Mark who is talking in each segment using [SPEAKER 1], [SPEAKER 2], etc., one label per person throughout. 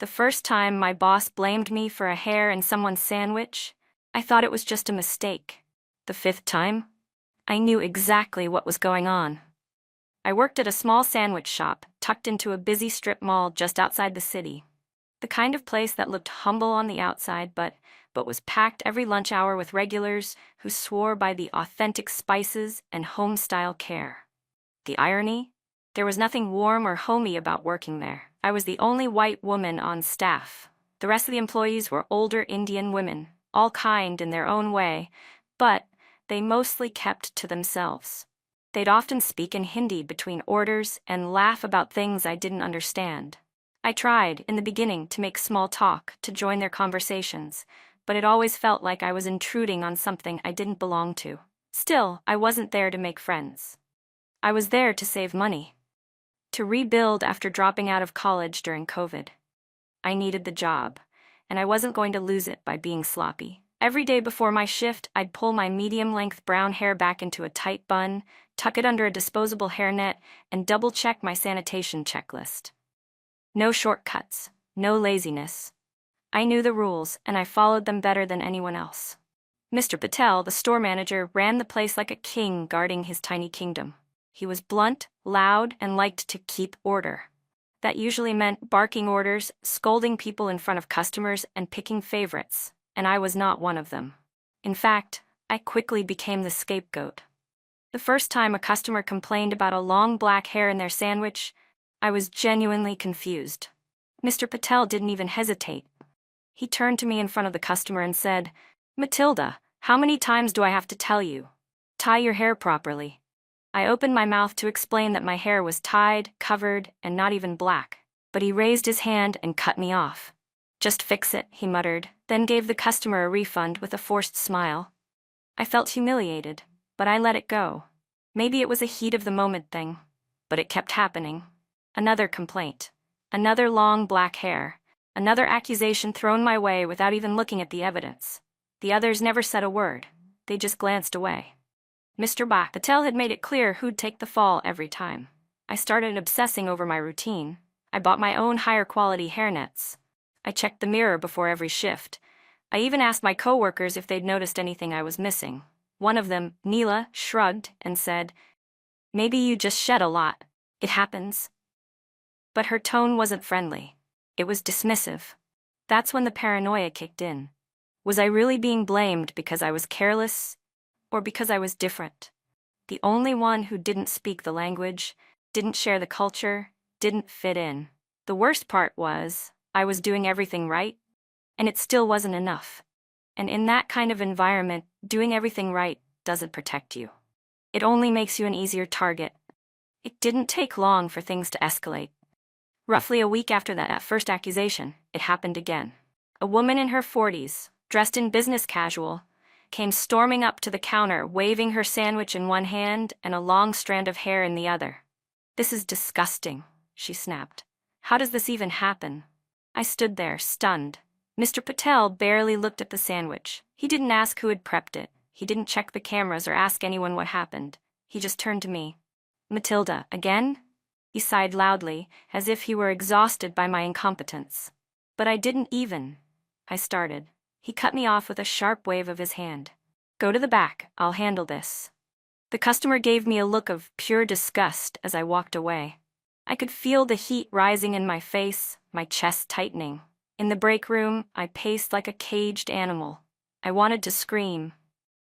[SPEAKER 1] The first time my boss blamed me for a hair in someone's sandwich, I thought it was just a mistake. The fifth time, I knew exactly what was going on. I worked at a small sandwich shop tucked into a busy strip mall just outside the city. The kind of place that looked humble on the outside but was packed every lunch hour with regulars who swore by the authentic spices and home-style care. The irony? There was nothing warm or homey about working there. I was the only white woman on staff. The rest of the employees were older Indian women, all kind in their own way, but they mostly kept to themselves. They'd often speak in Hindi between orders and laugh about things I didn't understand. I tried, in the beginning, to make small talk, to join their conversations, but it always felt like I was intruding on something I didn't belong to. Still, I wasn't there to make friends. I was there to save money, to rebuild after dropping out of college during COVID. I needed the job, and I wasn't going to lose it by being sloppy. Every day before my shift, I'd pull my medium-length brown hair back into a tight bun, tuck it under a disposable hairnet, and double-check my sanitation checklist. No shortcuts, no laziness. I knew the rules, and I followed them better than anyone else. Mr. Patel, the store manager, ran the place like a king guarding his tiny kingdom. He was blunt, loud, and liked to keep order. That usually meant barking orders, scolding people in front of customers, and picking favorites, and I was not one of them. In fact, I quickly became the scapegoat. The first time a customer complained about a long black hair in their sandwich, I was genuinely confused. Mr. Patel didn't even hesitate. He turned to me in front of the customer and said, "Matilda, how many times do I have to tell you? Tie your hair properly." I opened my mouth to explain that my hair was tied, covered, and not even black, but he raised his hand and cut me off. "Just fix it," he muttered, then gave the customer a refund with a forced smile. I felt humiliated, but I let it go. Maybe it was a heat-of-the-moment thing, but it kept happening. Another complaint. Another long black hair. Another accusation thrown my way without even looking at the evidence. The others never said a word. They just glanced away. Mr. Patel had made it clear who'd take the fall every time. I started obsessing over my routine. I bought my own higher-quality hairnets. I checked the mirror before every shift. I even asked my coworkers if they'd noticed anything I was missing. One of them, Neela, shrugged and said, "Maybe you just shed a lot. It happens." But her tone wasn't friendly. It was dismissive. That's when the paranoia kicked in. Was I really being blamed because I was careless, or because I was different? The only one who didn't speak the language, didn't share the culture, didn't fit in. The worst part was, I was doing everything right, and it still wasn't enough. And in that kind of environment, doing everything right doesn't protect you. It only makes you an easier target. It didn't take long for things to escalate. Roughly a week after that first accusation, it happened again. A woman in her 40s, dressed in business casual, came storming up to the counter, waving her sandwich in one hand and a long strand of hair in the other. "This is disgusting," she snapped. "How does this even happen?" I stood there, stunned. Mr. Patel barely looked at the sandwich. He didn't ask who had prepped it. He didn't check the cameras or ask anyone what happened. He just turned to me. "Matilda, again?" He sighed loudly, as if he were exhausted by my incompetence. "But I didn't even." I started. He cut me off with a sharp wave of his hand. "Go to the back, I'll handle this." The customer gave me a look of pure disgust as I walked away. I could feel the heat rising in my face, my chest tightening. In the break room, I paced like a caged animal. I wanted to scream.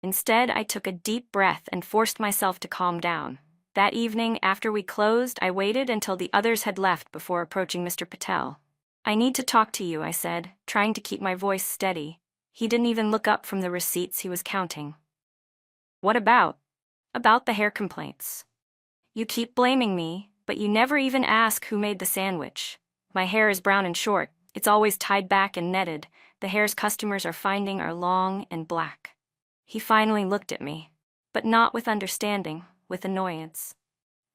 [SPEAKER 1] Instead, I took a deep breath and forced myself to calm down. That evening, after we closed, I waited until the others had left before approaching Mr. Patel. "I need to talk to you," I said, trying to keep my voice steady. He didn't even look up from the receipts he was counting. "What about?" "About the hair complaints. You keep blaming me, but you never even ask who made the sandwich. My hair is brown and short. It's always tied back and netted. The hairs customers are finding are long and black." He finally looked at me, but not with understanding, with annoyance.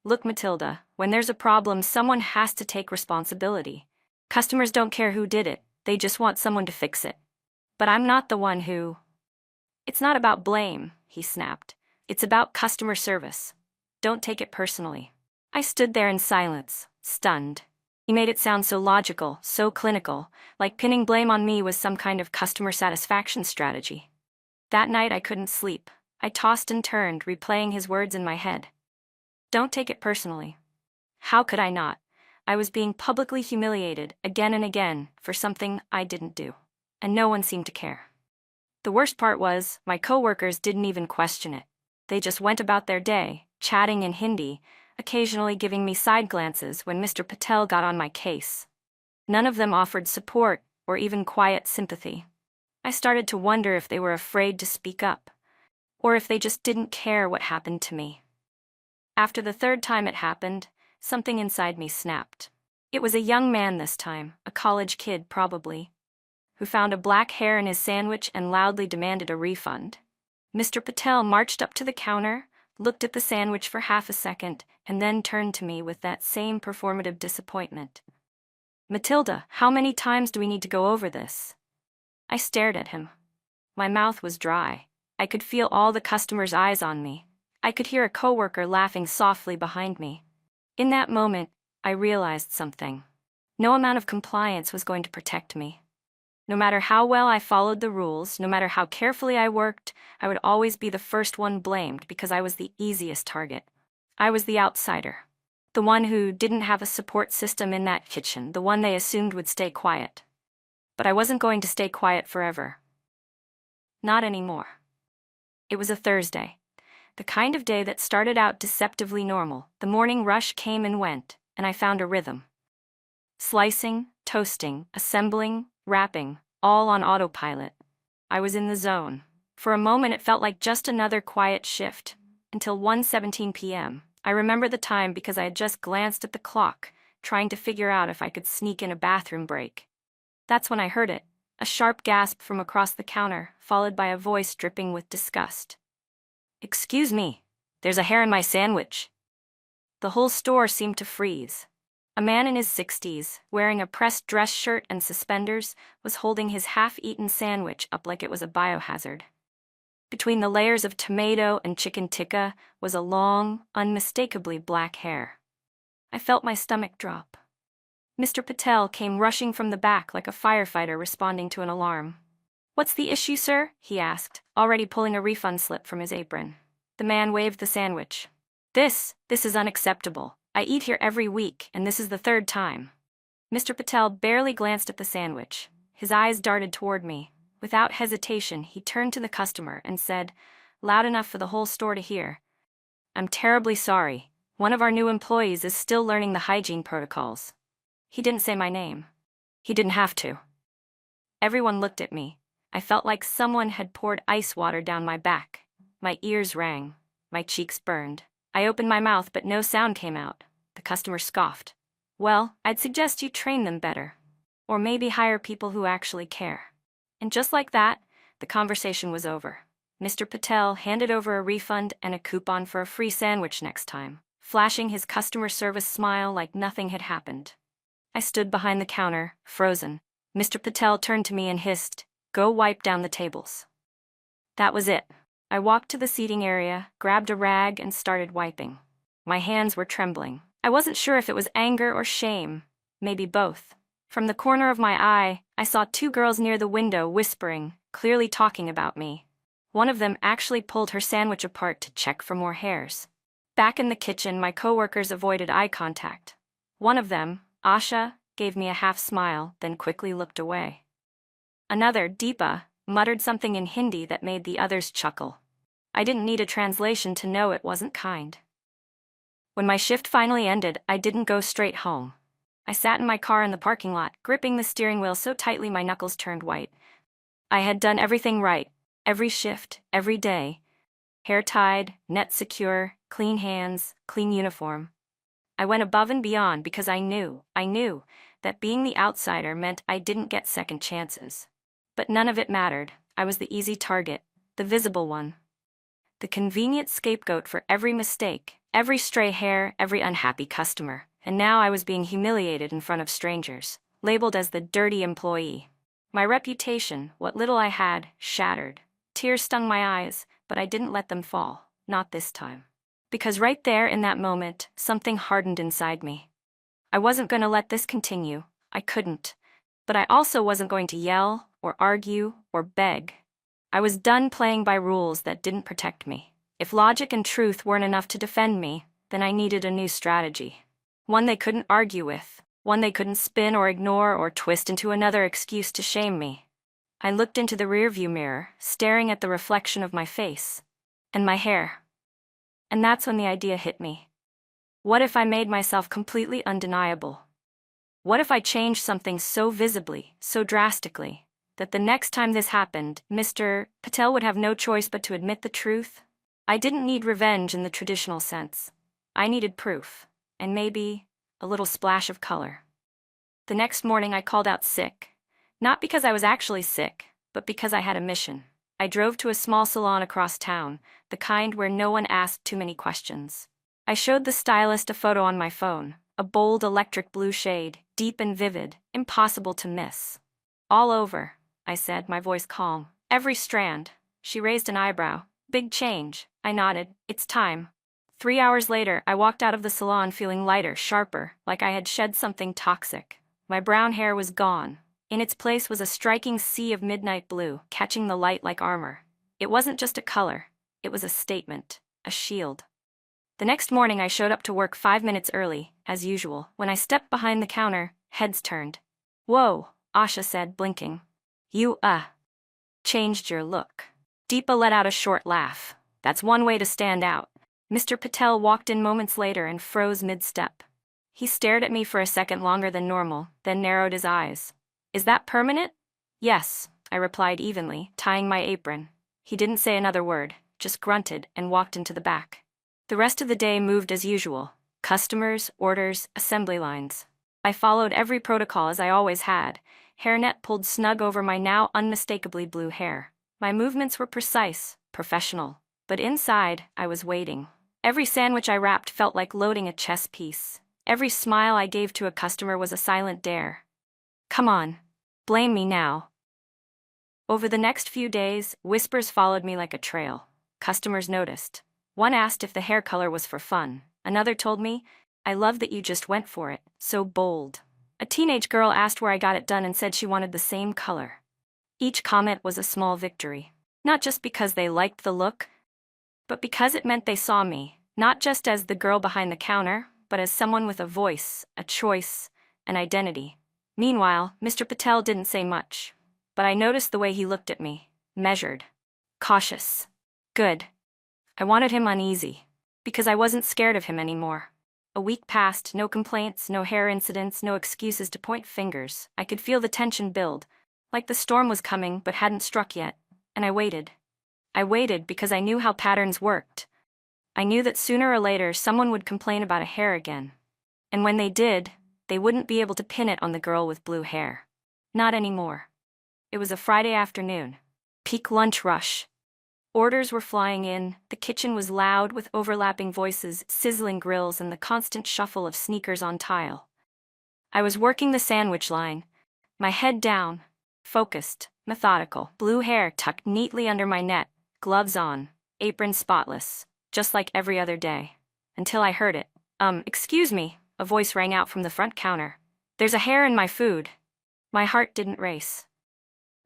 [SPEAKER 1] "Look, Matilda, when there's a problem, someone has to take responsibility. Customers don't care who did it, they just want someone to fix it. But I'm not the one who—" "It's not about blame," he snapped. "It's about customer service. Don't take it personally." I stood there in silence, stunned. He made it sound so logical, so clinical, like pinning blame on me was some kind of customer satisfaction strategy. That night I couldn't sleep. I tossed and turned, replaying his words in my head. Don't take it personally. How could I not? I was being publicly humiliated again and again for something I didn't do, and no one seemed to care. The worst part was, my coworkers didn't even question it. They just went about their day, chatting in Hindi, occasionally giving me side glances when Mr. Patel got on my case. None of them offered support or even quiet sympathy. I started to wonder if they were afraid to speak up, or if they just didn't care what happened to me. After the third time it happened, something inside me snapped. It was a young man this time, a college kid probably, who found a black hair in his sandwich and loudly demanded a refund. Mr. Patel marched up to the counter, looked at the sandwich for half a second, and then turned to me with that same performative disappointment. Matilda, how many times do we need to go over this? I stared at him. My mouth was dry. I could feel all the customers' eyes on me. I could hear a coworker laughing softly behind me. In that moment, I realized something. No amount of compliance was going to protect me. No matter how well I followed the rules, no matter how carefully I worked, I would always be the first one blamed because I was the easiest target. I was the outsider. The one who didn't have a support system in that kitchen, the one they assumed would stay quiet. But I wasn't going to stay quiet forever. Not anymore. It was a Thursday. The kind of day that started out deceptively normal. The morning rush came and went, and I found a rhythm. Slicing, toasting, assembling, wrapping, all on autopilot. I was in the zone. For a moment it felt like just another quiet shift, until 1:17 p.m. I remember the time because I had just glanced at the clock, trying to figure out if I could sneak in a bathroom break. That's when I heard it, a sharp gasp from across the counter, followed by a voice dripping with disgust. "Excuse me, there's a hair in my sandwich." The whole store seemed to freeze. A man in his 60s, wearing a pressed dress shirt and suspenders, was holding his half-eaten sandwich up like it was a biohazard. Between the layers of tomato and chicken tikka was a long, unmistakably black hair. I felt my stomach drop. Mr. Patel came rushing from the back like a firefighter responding to an alarm. "What's the issue, sir?" he asked, already pulling a refund slip from his apron. The man waved the sandwich. This is unacceptable. I eat here every week, and this is the third time." Mr. Patel barely glanced at the sandwich. His eyes darted toward me. Without hesitation, he turned to the customer and said, loud enough for the whole store to hear, "I'm terribly sorry. One of our new employees is still learning the hygiene protocols." He didn't say my name. He didn't have to. Everyone looked at me. I felt like someone had poured ice water down my back. My ears rang. My cheeks burned. I opened my mouth, but no sound came out. The customer scoffed. "Well, I'd suggest you train them better. Or maybe hire people who actually care." And just like that, the conversation was over. Mr. Patel handed over a refund and a coupon for a free sandwich next time, flashing his customer service smile like nothing had happened. I stood behind the counter, frozen. Mr. Patel turned to me and hissed, "Go wipe down the tables." That was it. I walked to the seating area, grabbed a rag, and started wiping. My hands were trembling. I wasn't sure if it was anger or shame, maybe both. From the corner of my eye, I saw two girls near the window whispering, clearly talking about me. One of them actually pulled her sandwich apart to check for more hairs. Back in the kitchen, my coworkers avoided eye contact. One of them, Asha, gave me a half smile, then quickly looked away. Another, Deepa, muttered something in Hindi that made the others chuckle. I didn't need a translation to know it wasn't kind. When my shift finally ended, I didn't go straight home. I sat in my car in the parking lot, gripping the steering wheel so tightly my knuckles turned white. I had done everything right, every shift, every day. Hair tied, net secure, clean hands, clean uniform. I went above and beyond because I knew that being the outsider meant I didn't get second chances. But none of it mattered. I was the easy target, the visible one. The convenient scapegoat for every mistake, every stray hair, every unhappy customer. And now I was being humiliated in front of strangers, labeled as the dirty employee. My reputation, what little I had, shattered. Tears stung my eyes, but I didn't let them fall, not this time. Because right there in that moment, something hardened inside me. I wasn't going to let this continue. I couldn't. But I also wasn't going to yell, or argue, or beg. I was done playing by rules that didn't protect me. If logic and truth weren't enough to defend me, then I needed a new strategy. One they couldn't argue with, one they couldn't spin or ignore or twist into another excuse to shame me. I looked into the rearview mirror, staring at the reflection of my face. And my hair. And that's when the idea hit me. What if I made myself completely undeniable? What if I changed something so visibly, so drastically, that the next time this happened, Mr. Patel would have no choice but to admit the truth? I didn't need revenge in the traditional sense. I needed proof, and maybe a little splash of color. The next morning I called out sick. Not because I was actually sick, but because I had a mission. I drove to a small salon across town, the kind where no one asked too many questions. I showed the stylist a photo on my phone, a bold electric blue shade, deep and vivid, impossible to miss. All over, I said, my voice calm. Every strand. She raised an eyebrow. Big change. I nodded. It's time. 3 hours later, I walked out of the salon feeling lighter, sharper, like I had shed something toxic. My brown hair was gone. In its place was a striking sea of midnight blue, catching the light like armor. It wasn't just a color. It was a statement, a shield. The next morning I showed up to work 5 minutes early, as usual. When I stepped behind the counter, heads turned. Whoa, Asha said, blinking. You, changed your look. Deepa let out a short laugh. That's one way to stand out. Mr. Patel walked in moments later and froze mid-step. He stared at me for a second longer than normal, then narrowed his eyes. Is that permanent? Yes, I replied evenly, tying my apron. He didn't say another word, just grunted and walked into the back. The rest of the day moved as usual. Customers, orders, assembly lines. I followed every protocol as I always had. Hairnet pulled snug over my now unmistakably blue hair. My movements were precise, professional. But inside, I was waiting. Every sandwich I wrapped felt like loading a chess piece. Every smile I gave to a customer was a silent dare. Come on. Blame me now. Over the next few days, whispers followed me like a trail. Customers noticed. One asked if the hair color was for fun. Another told me, I love that you just went for it, so bold. A teenage girl asked where I got it done and said she wanted the same color. Each comment was a small victory. Not just because they liked the look, but because it meant they saw me, not just as the girl behind the counter, but as someone with a voice, a choice, an identity. Meanwhile, Mr. Patel didn't say much, but I noticed the way he looked at me, measured, cautious. Good. I wanted him uneasy, because I wasn't scared of him anymore. A week passed, no complaints, no hair incidents, no excuses to point fingers. I could feel the tension build, like the storm was coming but hadn't struck yet, and I waited. I waited because I knew how patterns worked. I knew that sooner or later someone would complain about a hair again. And when they did, they wouldn't be able to pin it on the girl with blue hair. Not anymore. It was a Friday afternoon. Peak lunch rush. Orders were flying in, the kitchen was loud with overlapping voices, sizzling grills, and the constant shuffle of sneakers on tile. I was working the sandwich line, my head down, focused, methodical, blue hair tucked neatly under my net, gloves on, apron spotless, just like every other day. Until I heard it. Excuse me, a voice rang out from the front counter. There's a hair in my food. My heart didn't race.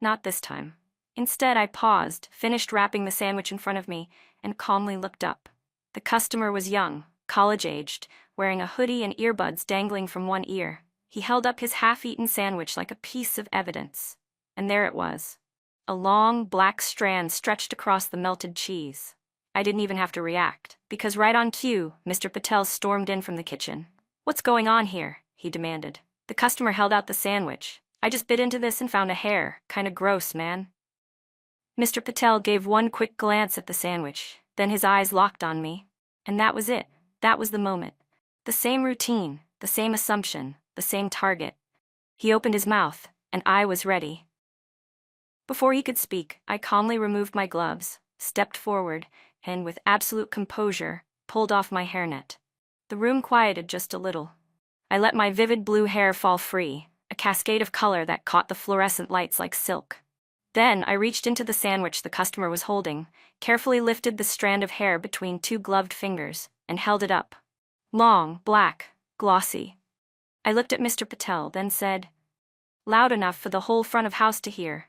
[SPEAKER 1] Not this time. Instead, I paused, finished wrapping the sandwich in front of me, and calmly looked up. The customer was young, college-aged, wearing a hoodie and earbuds dangling from one ear. He held up his half-eaten sandwich like a piece of evidence. And there it was. A long, black strand stretched across the melted cheese. I didn't even have to react, because right on cue, Mr. Patel stormed in from the kitchen. What's going on here? He demanded. The customer held out the sandwich. I just bit into this and found a hair. Kinda gross, man. Mr. Patel gave one quick glance at the sandwich, then his eyes locked on me. And that was it. That was the moment. The same routine, the same assumption, the same target. He opened his mouth, and I was ready. Before he could speak, I calmly removed my gloves, stepped forward, and with absolute composure, pulled off my hairnet. The room quieted just a little. I let my vivid blue hair fall free, a cascade of color that caught the fluorescent lights like silk. Then I reached into the sandwich the customer was holding, carefully lifted the strand of hair between two gloved fingers, and held it up. Long, black, glossy. I looked at Mr. Patel, then said, loud enough for the whole front of house to hear,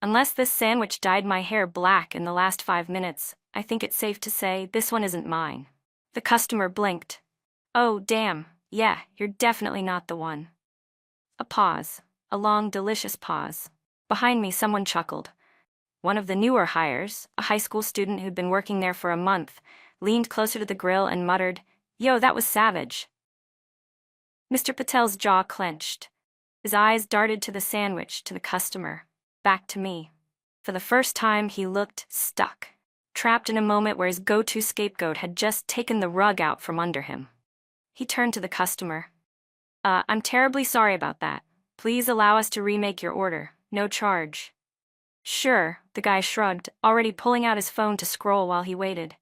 [SPEAKER 1] unless this sandwich dyed my hair black in the last 5 minutes, I think it's safe to say this one isn't mine. The customer blinked. Oh, damn, yeah, you're definitely not the one. A pause. A long, delicious pause. Behind me, someone chuckled. One of the newer hires, a high school student who'd been working there for a month, leaned closer to the grill and muttered, "Yo, that was savage." Mr. Patel's jaw clenched. His eyes darted to the sandwich, to the customer, back to me. For the first time, he looked stuck, trapped in a moment where his go-to scapegoat had just taken the rug out from under him. He turned to the customer. I'm terribly sorry about that. Please allow us to remake your order. No charge." "Sure," the guy shrugged, already pulling out his phone to scroll while he waited.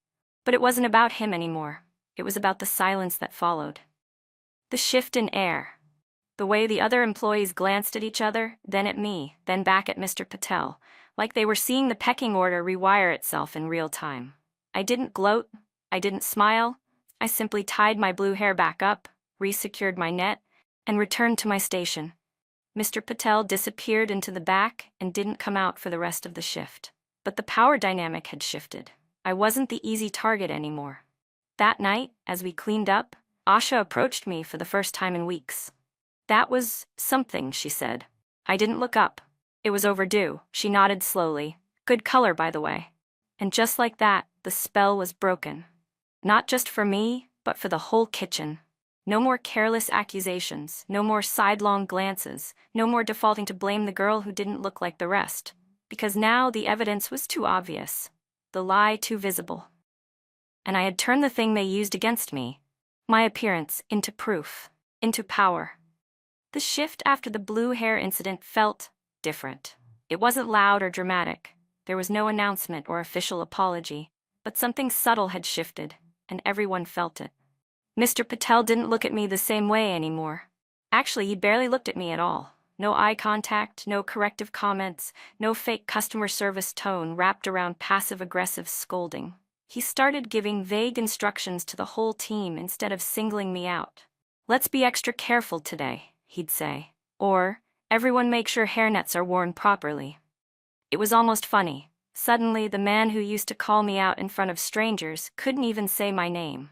[SPEAKER 1] But it wasn't about him anymore. It was about the silence that followed. The shift in air. The way the other employees glanced at each other, then at me, then back at Mr. Patel, like they were seeing the pecking order rewire itself in real time. I didn't gloat. I didn't smile. I simply tied my blue hair back up, resecured my net, and returned to my station. Mr. Patel disappeared into the back and didn't come out for the rest of the shift. But the power dynamic had shifted. I wasn't the easy target anymore. That night, as we cleaned up, Asha approached me for the first time in weeks. "That was something," she said. I didn't look up. "It was overdue," she nodded slowly. "Good color, by the way." And just like that, the spell was broken. Not just for me, but for the whole kitchen. No more careless accusations, no more sidelong glances, no more defaulting to blame the girl who didn't look like the rest. Because now the evidence was too obvious, the lie too visible. And I had turned the thing they used against me, my appearance, into proof, into power. The shift after the blue hair incident felt different. It wasn't loud or dramatic. There was no announcement or official apology, but something subtle had shifted, and everyone felt it. Mr. Patel didn't look at me the same way anymore. Actually, he barely looked at me at all. No eye contact, no corrective comments, no fake customer service tone wrapped around passive-aggressive scolding. He started giving vague instructions to the whole team instead of singling me out. "Let's be extra careful today," he'd say. Or, "Everyone make sure hairnets are worn properly." It was almost funny. Suddenly, the man who used to call me out in front of strangers couldn't even say my name.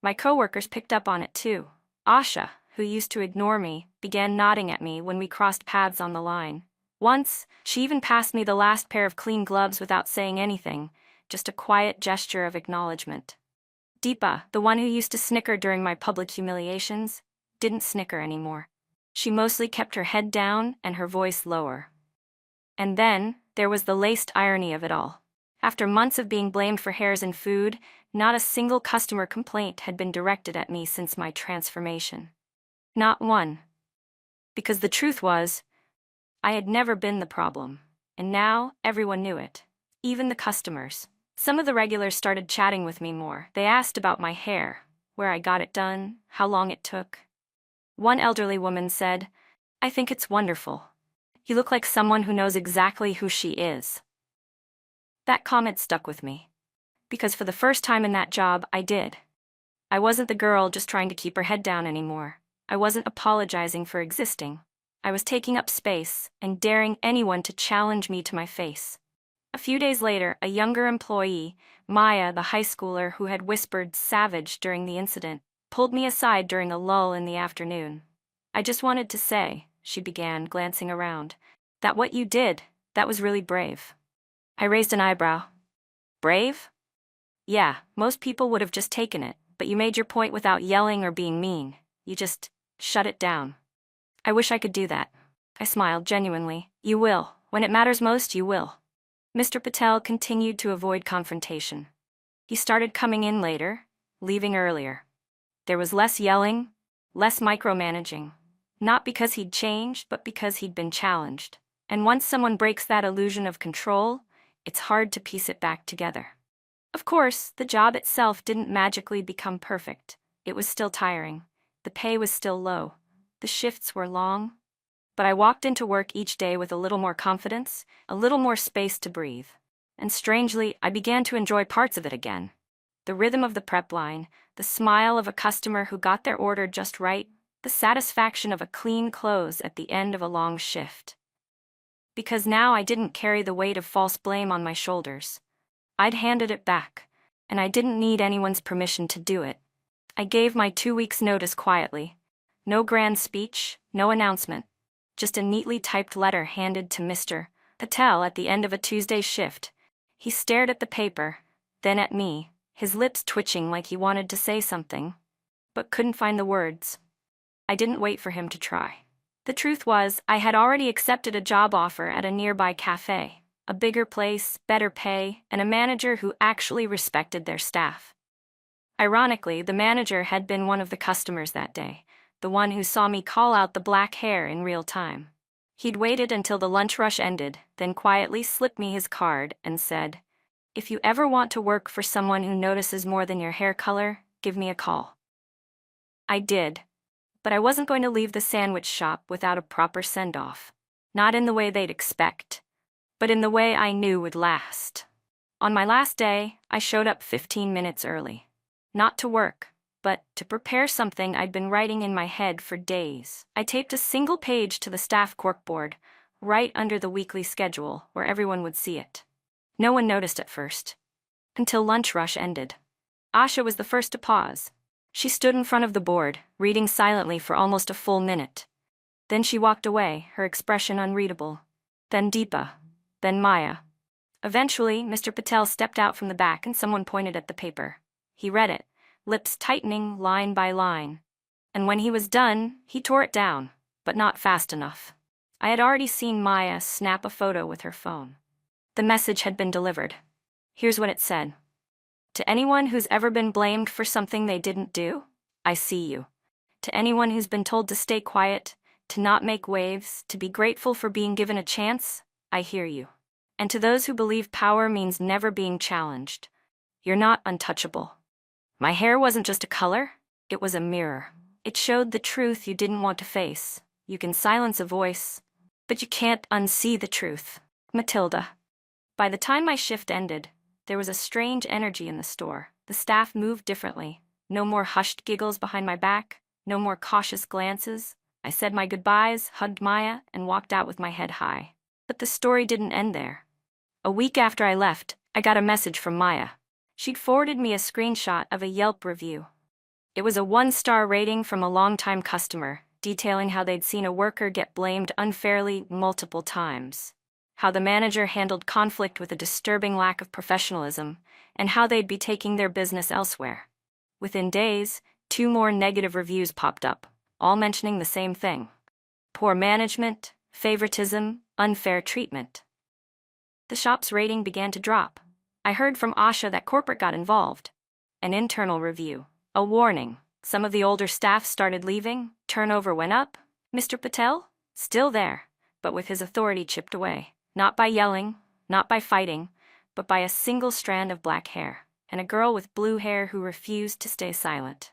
[SPEAKER 1] My coworkers picked up on it too. Asha, who used to ignore me, began nodding at me when we crossed paths on the line. Once, she even passed me the last pair of clean gloves without saying anything, just a quiet gesture of acknowledgement. Deepa, the one who used to snicker during my public humiliations, didn't snicker anymore. She mostly kept her head down and her voice lower. And then, there was the laced irony of it all. After months of being blamed for hairs in food, not a single customer complaint had been directed at me since my transformation. Not one. Because the truth was, I had never been the problem, and now everyone knew it, even the customers. Some of the regulars started chatting with me more. They asked about my hair, where I got it done, how long it took. One elderly woman said, "I think it's wonderful. You look like someone who knows exactly who she is." That comment stuck with me. Because for the first time in that job, I did. I wasn't the girl just trying to keep her head down anymore. I wasn't apologizing for existing. I was taking up space and daring anyone to challenge me to my face. A few days later, a younger employee, Maya, the high schooler who had whispered "savage" during the incident, pulled me aside during a lull in the afternoon. "I just wanted to say," she began, glancing around, "that what you did, that was really brave." I raised an eyebrow. "Brave?" "Yeah, most people would have just taken it, but you made your point without yelling or being mean. You just shut it down." "I wish I could do that." I smiled genuinely. "You will. When it matters most, you will." Mr. Patel continued to avoid confrontation. He started coming in later, leaving earlier. There was less yelling, less micromanaging. Not because he'd changed, but because he'd been challenged. And once someone breaks that illusion of control, it's hard to piece it back together. Of course, the job itself didn't magically become perfect. It was still tiring. The pay was still low. The shifts were long. But I walked into work each day with a little more confidence, a little more space to breathe. And strangely, I began to enjoy parts of it again. The rhythm of the prep line, the smile of a customer who got their order just right, the satisfaction of a clean clothes at the end of a long shift. Because now I didn't carry the weight of false blame on my shoulders. I'd handed it back, and I didn't need anyone's permission to do it. I gave my 2 weeks' notice quietly. No grand speech, no announcement. Just a neatly typed letter handed to Mr. Patel at the end of a Tuesday shift. He stared at the paper, then at me, his lips twitching like he wanted to say something, but couldn't find the words. I didn't wait for him to try. The truth was, I had already accepted a job offer at a nearby cafe, a bigger place, better pay, and a manager who actually respected their staff. Ironically, the manager had been one of the customers that day, the one who saw me call out the black hair in real time. He'd waited until the lunch rush ended, then quietly slipped me his card and said, "If you ever want to work for someone who notices more than your hair color, give me a call." I did. But I wasn't going to leave the sandwich shop without a proper send-off. Not in the way they'd expect, but in the way I knew would last. On my last day, I showed up 15 minutes early. Not to work, but to prepare something I'd been writing in my head for days. I taped a single page to the staff corkboard, right under the weekly schedule, where everyone would see it. No one noticed at first. Until lunch rush ended. Asha was the first to pause. She stood in front of the board, reading silently for almost a full minute. Then she walked away, her expression unreadable. Then Deepa. Then Maya. Eventually, Mr. Patel stepped out from the back and someone pointed at the paper. He read it, lips tightening line by line. And when he was done, he tore it down, but not fast enough. I had already seen Maya snap a photo with her phone. The message had been delivered. Here's what it said. To anyone who's ever been blamed for something they didn't do, I see you. To anyone who's been told to stay quiet, to not make waves, to be grateful for being given a chance, I hear you. And to those who believe power means never being challenged, you're not untouchable. My hair wasn't just a color, it was a mirror. It showed the truth you didn't want to face. You can silence a voice, but you can't unsee the truth. Matilda. By the time my shift ended, there was a strange energy in the store. The staff moved differently. No more hushed giggles behind my back, no more cautious glances. I said my goodbyes, hugged Maya, and walked out with my head high. But the story didn't end there. A week after I left, I got a message from Maya. She'd forwarded me a screenshot of a Yelp review. It was a 1-star rating from a longtime customer, detailing how they'd seen a worker get blamed unfairly multiple times, how the manager handled conflict with a disturbing lack of professionalism, and how they'd be taking their business elsewhere. Within days, 2 more negative reviews popped up, all mentioning the same thing. Poor management, favoritism, unfair treatment. The shop's rating began to drop. I heard from Asha that corporate got involved. An internal review. A warning. Some of the older staff started leaving, turnover went up. Mr. Patel? Still there, but with his authority chipped away. Not by yelling, not by fighting, but by a single strand of black hair, and a girl with blue hair who refused to stay silent.